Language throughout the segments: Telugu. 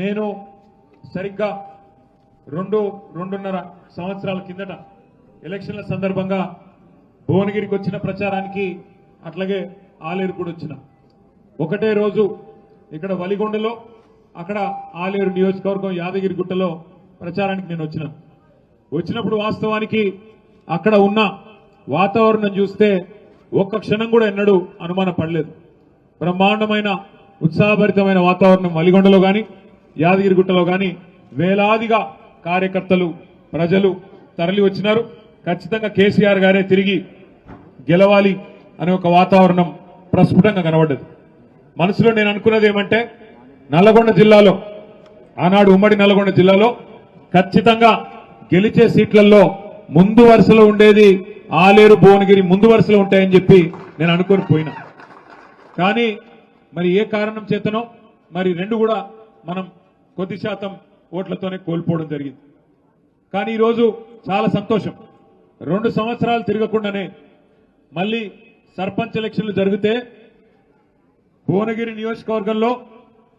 నేను సరిగ్గా రెండున్నర సంవత్సరాల కిందట ఎలక్షన్ల సందర్భంగా భువనగిరికి వచ్చిన ప్రచారానికి అట్లాగే ఆలేరు కూడా వచ్చిన ఒకటే రోజు ఇక్కడ వలిగొండలో అక్కడ ఆలేరు నియోజకవర్గం యాదగిరిగుట్టలో ప్రచారానికి నేను వచ్చినప్పుడు వాస్తవానికి అక్కడ ఉన్న వాతావరణం చూస్తే ఒక్క క్షణం కూడా ఎన్నడూ అనుమానం పడలేదు. బ్రహ్మాండమైన ఉత్సాహభరితమైన వాతావరణం వలిగొండలో గాని యాదగిరిగుట్టలో గాని వేలాదిగా కార్యకర్తలు ప్రజలు తరలి వచ్చినారు. ఖచ్చితంగా కేసీఆర్ గారే తిరిగి గెలవాలి అనే ఒక వాతావరణం ప్రస్ఫుటంగా కనబడ్డది. మనసులో నేను అనుకున్నది ఏమంటే నల్లగొండ జిల్లాలో ఆనాడు ఉమ్మడి నల్లగొండ జిల్లాలో ఖచ్చితంగా గెలిచే సీట్లలో ముందు వరుసలో ఉండేది ఆలేరు భువనగిరి ముందు వరుసలో ఉంటాయని చెప్పి నేను అనుకొని పోయినా. కానీ మరి ఏ కారణం చేతనో మరి రెండు కూడా మనం కొద్ది శాతం ఓట్లతోనే కోల్పోవడం జరిగింది. కానీ ఈరోజు చాలా సంతోషం, 2 సంవత్సరాలు తిరగకుండానే మళ్ళీ సర్పంచ్ ఎలక్షన్లు జరిగితే భువనగిరి నియోజకవర్గంలో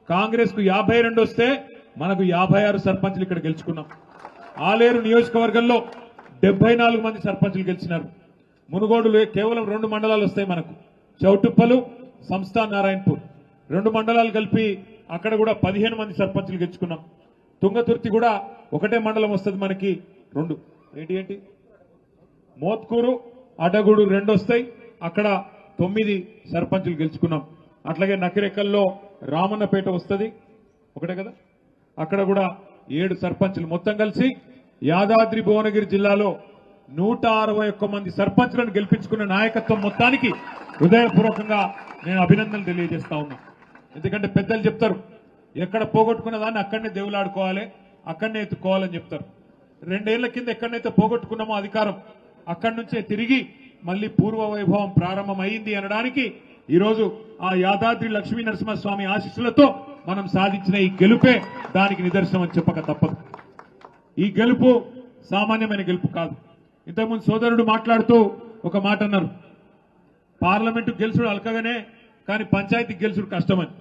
కాంగ్రెస్ కు 52 వస్తే మనకు 56 సర్పంచ్లు ఇక్కడ గెలుచుకున్నాం. ఆలేరు నియోజకవర్గంలో 74 మంది సర్పంచ్లు గెలిచినారు. మునుగోడులో కేవలం 2 మండలాలు వస్తాయి మనకు, చౌటుప్పలు సంస్థా నారాయణపూర్ 2 మండలాలు కలిపి అక్కడ కూడా 15 మంది సర్పంచ్లు గెలుచుకున్నాం. తుంగతుర్తి కూడా ఒకటే మండలం వస్తుంది మనకి, 2 ఏంటి మోత్కూరు అడగూడు 2 వస్తాయి, అక్కడ 9 సర్పంచ్లు గెలుచుకున్నాం. అట్లాగే నకిరెక్కల్లో రామన్నపేట వస్తుంది ఒకటే కదా, అక్కడ కూడా 7 సర్పంచ్లు. మొత్తం కలిసి యాదాద్రి భువనగిరి జిల్లాలో 161 మంది సర్పంచ్లను గెలిపించుకున్న నాయకత్వం మొత్తానికి హృదయపూర్వకంగా నేను అభినందనలు తెలియజేస్తా ఉన్నా. ఎందుకంటే పెద్దలు చెప్తారు, ఎక్కడ పోగొట్టుకున్న దాన్ని అక్కడనే దేవులాడుకోవాలి, అక్కడనే ఎత్తుకోవాలని చెప్తారు. 2 ఏళ్ల కింద ఎక్కడనైతే పోగొట్టుకున్నామో అధికారం, అక్కడి నుంచే తిరిగి మళ్లీ పూర్వ వైభవం ప్రారంభమైంది అనడానికి ఈరోజు ఆ యాదాద్రి లక్ష్మీ నరసింహస్వామి ఆశీస్సులతో మనం సాధించిన ఈ గెలుపే దానికి నిదర్శనం అని చెప్పక తప్పదు. ఈ గెలుపు సామాన్యమైన గెలుపు కాదు. ఇంతకుముందు సోదరుడు మాట్లాడుతూ ఒక మాట అన్నారు, పార్లమెంటు గెలుచుడు అలకగానే కానీ పంచాయతీ గెలుచుడు కష్టమని.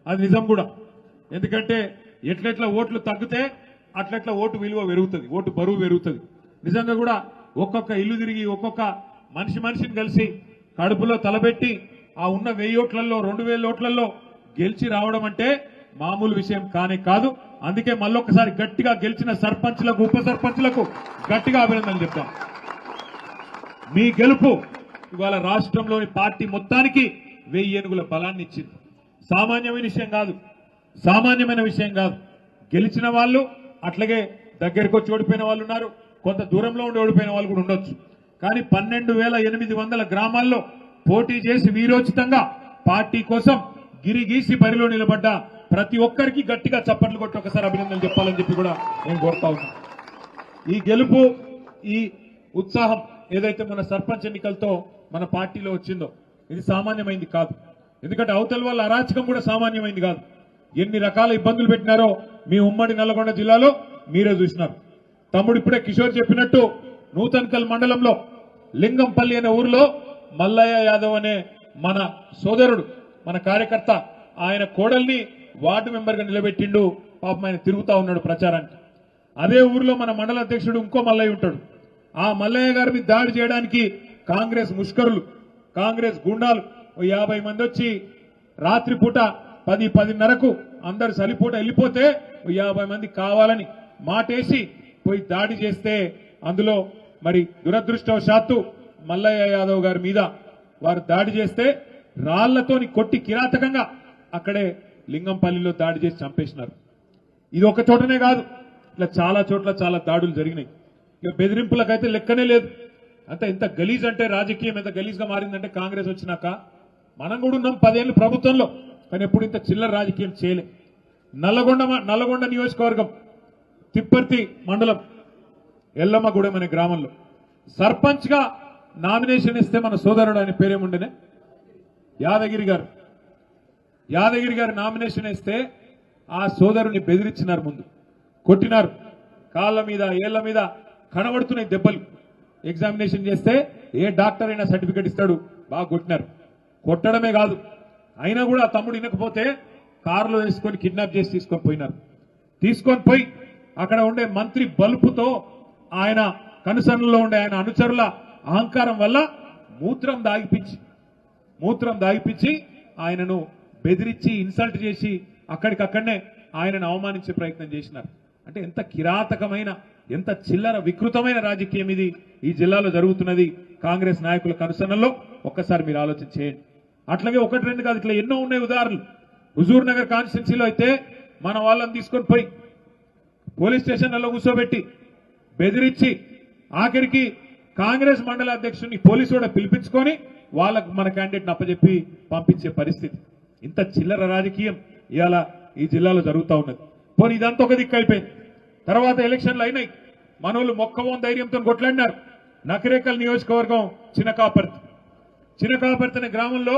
అది నిజం కూడా. ఎందుకంటే ఎట్లెట్లా ఓట్లు తగ్గితే అట్లెట్లా ఓటు విలువ పెరుగుతుంది, ఓటు బరువు పెరుగుతుంది. నిజంగా కూడా ఒక్కొక్క ఇల్లు తిరిగి ఒక్కొక్క మనిషిని కలిసి కడుపులో తలబెట్టి ఆ ఉన్న 1000 ఓట్లలో 2000 ఓట్లలో గెలిచి రావడం అంటే మామూలు విషయం కానే కాదు. అందుకే మళ్ళొక్కసారి గట్టిగా గెలిచిన సర్పంచ్లకు ఉప సర్పంచ్లకు గట్టిగా అభినందనలు చెప్తాం. మీ గెలుపు ఇవాళ రాష్ట్రంలోని పార్టీ మొత్తానికి 1000 ఏనుగుల బలాన్ని ఇచ్చింది. సామాన్యమైన విషయం కాదు. గెలిచిన వాళ్ళు అట్లాగే దగ్గరికి వచ్చి ఓడిపోయిన వాళ్ళు ఉన్నారు, కొంత దూరంలో ఉండి ఓడిపోయిన వాళ్ళు కూడా ఉండొచ్చు. కానీ 12,800 గ్రామాల్లో పోటీ చేసి వీరోచితంగా పార్టీ కోసం గిరిగీసి బరిలో నిలబడ్డ ప్రతి ఒక్కరికి గట్టిగా చప్పట్లు కొట్టి ఒకసారి అభినందనలు చెప్పాలని చెప్పి కూడా నేను కోరుతా ఉన్నా. ఈ గెలుపు, ఈ ఉత్సాహం ఏదైతే మన సర్పంచ్ ఎన్నికలతో మన పార్టీలో వచ్చిందో ఇది సామాన్యమైంది కాదు. ఎందుకంటే అవతల వాళ్ళ అరాచకం కూడా సామాన్యమైంది కాదు. ఎన్ని రకాల ఇబ్బందులు పెట్టినారో మీ ఉమ్మడి నల్లగొండ జిల్లాలో మీరే చూసినారు. తమ్ముడు ఇప్పుడే కిషోర్ చెప్పినట్టు నూతన్కల్ మండలంలో లింగంపల్లి అనే ఊరిలో మల్లయ్య యాదవ్ అనే మన సోదరుడు, మన కార్యకర్త, ఆయన కోడల్ని వార్డు మెంబర్గా నిలబెట్టిండు. పాపం ఆయన తిరుగుతా ఉన్నాడు ప్రచారానికి. అదే ఊరిలో మన మండల అధ్యక్షుడు ఇంకో మల్లయ్య ఉంటాడు. ఆ మల్లయ్య గారి మీద దాడి చేయడానికి కాంగ్రెస్ ముష్కరులు, కాంగ్రెస్ గుండాలు 50 మంది వచ్చి రాత్రిపూట 10-10:30కు అందరు సలిపూట వెళ్ళిపోతే 50 మంది కావాలని మాటేసి పోయి దాడి చేస్తే అందులో మరి దురదృష్టవశాత్తు మల్లయ్య యాదవ్ గారి మీద వారు దాడి చేస్తే రాళ్లతోని కొట్టి కిరాతకంగా అక్కడే లింగంపల్లిలో దాడి చేసి చంపేసినారు. ఇది ఒక చోటనే కాదు, ఇట్లా చాలా చోట్ల చాలా దాడులు జరిగినాయి. ఇక బెదిరింపులకైతే లెక్కనే లేదు. అంత ఎంత గలీజ్ అంటే రాజకీయం ఎంత గలీజ్గా మారిందంటే కాంగ్రెస్ వచ్చినాక మనం కూడా ఉన్నాం 10 ఏళ్ళు ప్రభుత్వంలో, కానీ ఎప్పుడు ఇంత చిల్లర రాజకీయం చేయలే. నల్లగొండ నియోజకవర్గం తిప్పర్తి మండలం ఎల్లమ్మగూడెం అనే గ్రామంలో సర్పంచ్ గా నామినేషన్ ఇస్తే మన సోదరుడు ఆయన పేరేముండేనే యాదగిరి గారు నామినేషన్ ఇస్తే ఆ సోదరుని బెదిరించినారు, ముందు కొట్టినారు, కాళ్ళ మీద ఏళ్ల మీద కనబడుతున్నాయి దెబ్బలు. ఎగ్జామినేషన్ చేస్తే ఏ డాక్టర్ అయినా సర్టిఫికేట్ ఇస్తాడు, బాగా కొట్టినారు. కొట్టడమే కాదు, అయినా కూడా తమ్ముడు వినకపోతే కారులో వేసుకొని కిడ్నాప్ చేసి తీసుకొని పోయినారు. తీసుకొని పోయి అక్కడ ఉండే మంత్రి బలుపుతో ఆయన కనుసన్నలో ఉండే ఆయన అనుచరుల అహంకారం వల్ల మూత్రం దాగిపించి ఆయనను బెదిరించి ఇన్సల్ట్ చేసి అక్కడికక్కడనే ఆయనను అవమానించే ప్రయత్నం చేసినారు. అంటే ఎంత కిరాతకమైన ఎంత చిల్లర వికృతమైన రాజకీయం ఇది ఈ జిల్లాలో జరుగుతున్నది కాంగ్రెస్ నాయకుల కనుసన్నల్లో ఒక్కసారి మీరు ఆలోచన చేయండి. అట్లాగే ఒకటి రెండు కాదు, ఇట్లా ఎన్నో ఉన్నాయి ఉదాహరణలు. హుజూర్ నగర్ కాన్స్టిట్యున్సీలో అయితే మన వాళ్ళని తీసుకొని పోయి పోలీస్ స్టేషన్లలో కూర్చోబెట్టి బెదిరించి ఆఖరికి కాంగ్రెస్ మండల అధ్యక్షుడిని పోలీసు కూడా పిలిపించుకొని వాళ్ళకు మన క్యాండిడేట్ని అప్పచెప్పి పంపించే పరిస్థితి. ఇంత చిల్లర రాజకీయం ఇవాళ ఈ జిల్లాలో జరుగుతూ ఉన్నది. పోనీ ఇదంతా ఒక దిక్కు అయిపోయింది. తర్వాత ఎలక్షన్లు అయినాయి, మనోళ్ళు మొక్కవోని ధైర్యంతో కొట్లాడినారు. నకరేకల్ నియోజకవర్గం చిన్నకాపర్తి అనే గ్రామంలో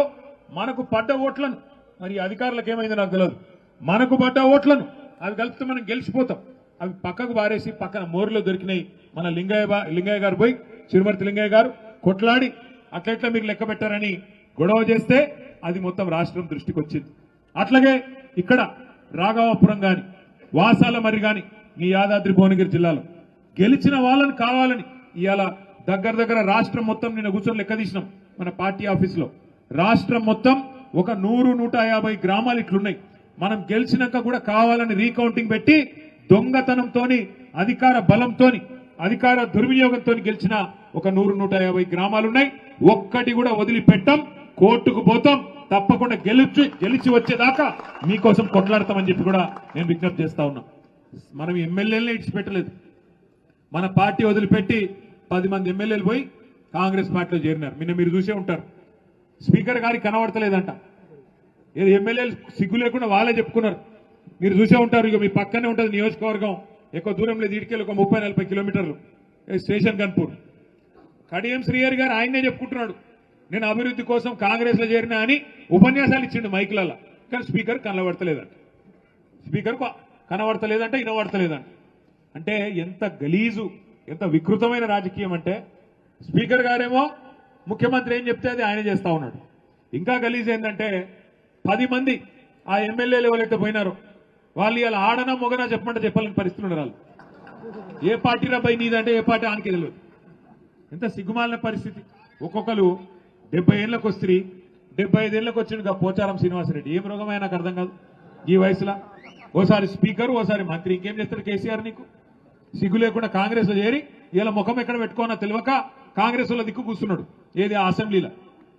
మనకు పడ్డ ఓట్లను, మరి అధికారులకు ఏమైందో నాకు తెలియదు, మనకు పడ్డ ఓట్లను అవి కలిపితే మనం గెలిచిపోతాం, అవి పక్కకు బారేసి పక్కన మోరులో దొరికినాయి. మన లింగయ్య గారు పోయి చిరుమర్తి లింగయ్య గారు కొట్లాడి అట్లెట్లా మీరు లెక్క పెట్టారని గొడవ చేస్తే అది మొత్తం రాష్ట్రం దృష్టికి వచ్చింది. అట్లాగే ఇక్కడ రాఘవాపురం గాని వాసాల మరి గాని మీ యాదాద్రి భువనగిరి జిల్లాలో గెలిచిన వాళ్ళని కావాలని ఇవాళ దగ్గర రాష్ట్రం మొత్తం నిన్న కూర్చొని లెక్క తీసినాం మన పార్టీ ఆఫీసులో. రాష్ట్రం మొత్తం ఒక 100-150 గ్రామాలు ఇట్లున్నాయి. మనం గెలిచినాక కూడా కావాలని రీకౌంటింగ్ పెట్టి దొంగతనంతోని అధికార బలంతోని అధికార దుర్వినియోగంతో గెలిచిన ఒక 100-150 గ్రామాలున్నాయి. ఒక్కటి కూడా వదిలిపెట్టాం, కోర్టుకు పోతాం, తప్పకుండా గెలిచి వచ్చేదాకా మీకోసం కొట్లాడతామని చెప్పి కూడా నేను విజ్ఞప్తి చేస్తా ఉన్నా. మనం ఎమ్మెల్యేలనే ఇచ్చిపెట్టలేదు, మన పార్టీ వదిలిపెట్టి 10 మంది ఎమ్మెల్యేలు పోయి కాంగ్రెస్ పార్టీలో చేరినారు. నిన్న మీరు చూసే ఉంటారు, స్పీకర్ గారికి కనబడతలేదంట. ఏది ఎమ్మెల్యేలు సిగ్గు లేకుండా వాళ్ళే చెప్పుకున్నారు, మీరు చూసే ఉంటారు. ఇక మీ పక్కనే ఉంటుంది నియోజకవర్గం, ఎక్కువ దూరం లేదు, ఇటుకెళ్ళి ఒక 30-40 కిలోమీటర్లు స్టేషన్ గన్పూర్. కడియం శ్రీహరి గారు ఆయనే చెప్పుకుంటున్నాడు, నేను అభివృద్ధి కోసం కాంగ్రెస్ లో చేరినా అని ఉపన్యాసాలు ఇచ్చిండు మైకులలో. కానీ స్పీకర్ కనబడతలేదంట, వినబడతలేదంట. అంటే ఎంత గలీజు, ఎంత వికృతమైన రాజకీయం అంటే, స్పీకర్ గారేమో ముఖ్యమంత్రి ఏం చెప్తే అది ఆయన చేస్తా ఉన్నాడు. ఇంకా గలీజ్ ఏంటంటే 10 మంది ఆ ఎమ్మెల్యేలు ఎవరైతే పోయినారో వాళ్ళు ఇలా ఆడనా మొగనా చెప్పమంటే చెప్పాలని పరిస్థితులు ఉన్నారు. వాళ్ళు ఏ పార్టీ రాబాయి నీదంటే ఏ పార్టీ ఆనికి తెలియదు. ఎంత సిగ్గుమాలిన పరిస్థితి. ఒక్కొక్కరు 70 ఏళ్ళకి వస్తుంది, 75 ఏళ్ళకి వచ్చిండు పోచారం శ్రీనివాసరెడ్డి. ఏం రోగమే నాకు అర్థం కాదు ఈ వయసులో. ఓసారి స్పీకర్, ఓసారి మంత్రి, ఇంకేం చేస్తాడు కేసీఆర్? నీకు సిగ్గు లేకుండా కాంగ్రెస్ లో చేరి ఇలా ముఖం ఎక్కడ పెట్టుకోనా తెలియక కాంగ్రెస్ లో దిక్కు కూర్చున్నాడు. ఏది ఆ అసెంబ్లీలో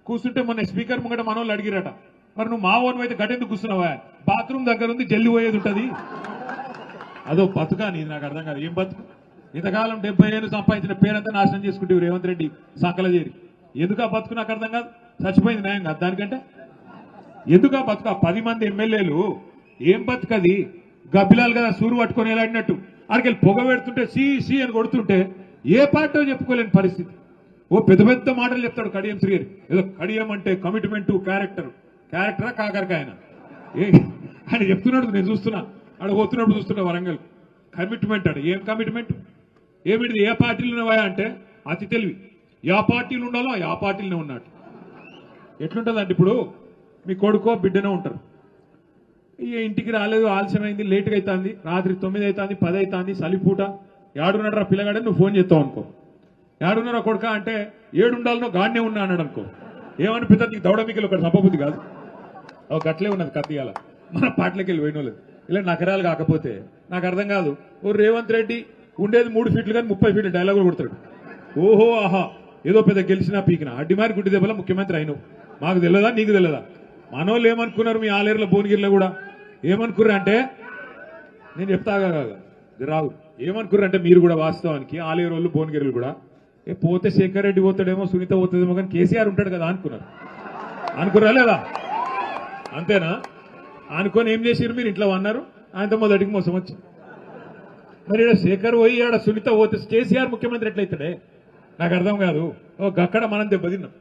కూర్చుంటే మొన్న స్పీకర్ ముంగట మనోళ్ళు అడిగిరట, మరి నువ్వు మా ఓన్ అయితే గట్టెందుకు కూర్చున్నావా? బాత్రూమ్ దగ్గర ఉంది, జల్లి పోయేది ఉంటుంది. అదో బతుకా నీది? నాకు అర్థం కాదు. ఏం బతుకు? ఇంతకాలం 70 ఏళ్ళు సంపాదించిన పేరంతా నాశనం చేసుకుంటే రేవంత్ రెడ్డి సంకల చేరి ఎందుకు ఆ బతుకు? నాకు అర్థం కాదు. చచ్చిపోయింది న్యాయం కాదు దానికంటే. ఎందుకు ఆ బతుకు? 10 మంది ఎమ్మెల్యేలు ఏం బతుకది? గబ్బిలాలు కదా సూరు పట్టుకొని వెళ్ళాడినట్టు అక్కడికి పొగ పెడుతుంటే సి అని కొడుతుంటే ఏ పార్టీ చెప్పుకోలేని పరిస్థితి. ఓ పెద్ద మాటలు చెప్తాడు కడియం శ్రీహరి. ఏదో కడియం అంటే కమిట్మెంట్, క్యారెక్టరా కాకరకాయన ఆయన చెప్తున్నాడు. నేను చూస్తున్నా, ఆడ పోతున్నప్పుడు చూస్తున్నా వరంగల్. కమిట్మెంట్ అడు. ఏం కమిట్మెంట్? ఏమిటి? ఏ పార్టీలు ఉన్నాయా అంటే అతి తెలివి. యా పార్టీలు ఉండాలో ఆ పార్టీలనే ఉన్నట్టు. ఎట్లుంటుందంటే ఇప్పుడు మీ కొడుకో బిడ్డనే ఉంటారు, ఇంటికి రాలేదు, ఆలస్యమైంది, లేటుగా అవుతుంది, రాత్రి 9 అవుతుంది, 10 అవుతుంది, సలిపూట, ఏడున్నాడు పిల్లగాడని నువ్వు ఫోన్ చేస్తావు అనుకో. ఏడున్నారా కొడుక అంటే 7 ఉండాలనో గాడినే ఉన్నా అన్నాడు అనుకో. ఏమనిపిస్తుంది? నీకు దౌడ మీకలు ఒకటి సంపబుద్ధి కాదు. ఒక గట్లే ఉన్నది కత్తి. ఇవాళ మన పాటలకి వెళ్ళి పోయినోలేదు ఇలా నకరాలు కాకపోతే నాకు అర్థం కాదు. ఓ రేవంత్ రెడ్డి ఉండేది 3 ఫీట్లు కానీ 30 ఫీట్లు డైలాగులు కొడతాడు. ఓహో ఆహా ఏదో పెద్ద గెలిచినా పీకినా అడ్డిమారి గుడ్డి దెబ్బల ముఖ్యమంత్రి అయినవు. మాకు తెలియదా? నీకు తెలియదా? మనోళ్ళు ఏమనుకున్నారు? మీ ఆలేరులో భువనగిరిలో కూడా ఏమనుకుర్రు అంటే, నేను చెప్తాగా రావు, ఏమనుకుర్రు అంటే మీరు కూడా వాస్తవానికి ఆలేరు వాళ్ళు భువనగిరిలు కూడా పోతే శేఖర్ రెడ్డి పోతాడేమో, సునీత పోతుందేమో, కానీ కేసీఆర్ ఉంటాడు కదా అనుకున్నారు. అనుకురా లేదా? అంతేనా? అనుకొని ఏం చేసిరు? మీరు ఇంట్లో అన్నారు, ఆయనతో మొదటికి మోసం వచ్చింది. మరి ఇక్కడ శేఖర్ పోయి ఆడ సునీత పోతే కేసీఆర్ ముఖ్యమంత్రి ఎట్లయితాడే? నాకు అర్థం కాదు. అక్కడ మనం దెబ్బతిన్నాం.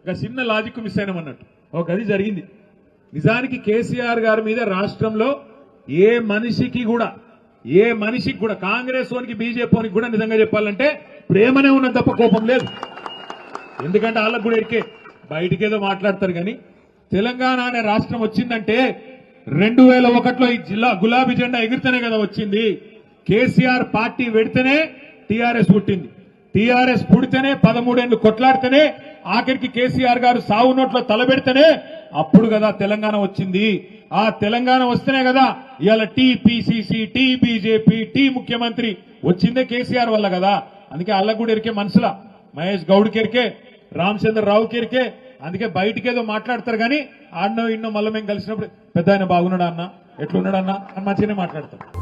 ఇక చిన్న లాజిక్ మిస్ అయినాం అన్నట్టు. ఒక అది జరిగింది. నిజానికి కేసీఆర్ గారి మీద రాష్ట్రంలో ఏ మనిషికి కూడా కాంగ్రెస్ వానికి బీజేపీ వానికి కూడా నిజంగా చెప్పాలంటే ప్రేమనే ఉన్నది తప్ప కోపం లేదు. ఎందుకంటే వాళ్ళకు కూడా ఎరికే బయటికి ఏదో మాట్లాడతారు కానీ తెలంగాణ అనే రాష్ట్రం వచ్చిందంటే 2001లో ఈ జిల్లా గులాబీ జెండా ఎగిరితేనే కదా వచ్చింది. కేసీఆర్ పార్టీ పెడితేనే టీఆర్ఎస్ పుట్టింది. టీఆర్ఎస్ పుడితేనే 13 ఏళ్లు కొట్లాడితేనే ఆఖరికి కేసీఆర్ గారు సావు నోట్లో తలబెడితేనే అప్పుడు కదా తెలంగాణ వచ్చింది. ఆ తెలంగాణ వస్తేనే కదా ఇవాళ టీపీసీసీ, టీ బీజేపీ, టీ ముఖ్యమంత్రి వచ్చిందే కేసీఆర్ వల్ల కదా. అందుకే అల్ల కూడా ఎరికే మనసులా మహేష్ గౌడ్ కెరికే, రామచంద్రరావు కెరికే. అందుకే బయటికేదో మాట్లాడతారు కానీ ఆడనో ఇన్నో మళ్ళీ మేము కలిసినప్పుడు పెద్ద ఆయన బాగున్నాడా అన్న, ఎట్లున్నాడన్నా అని మంచిగానే మాట్లాడతారు.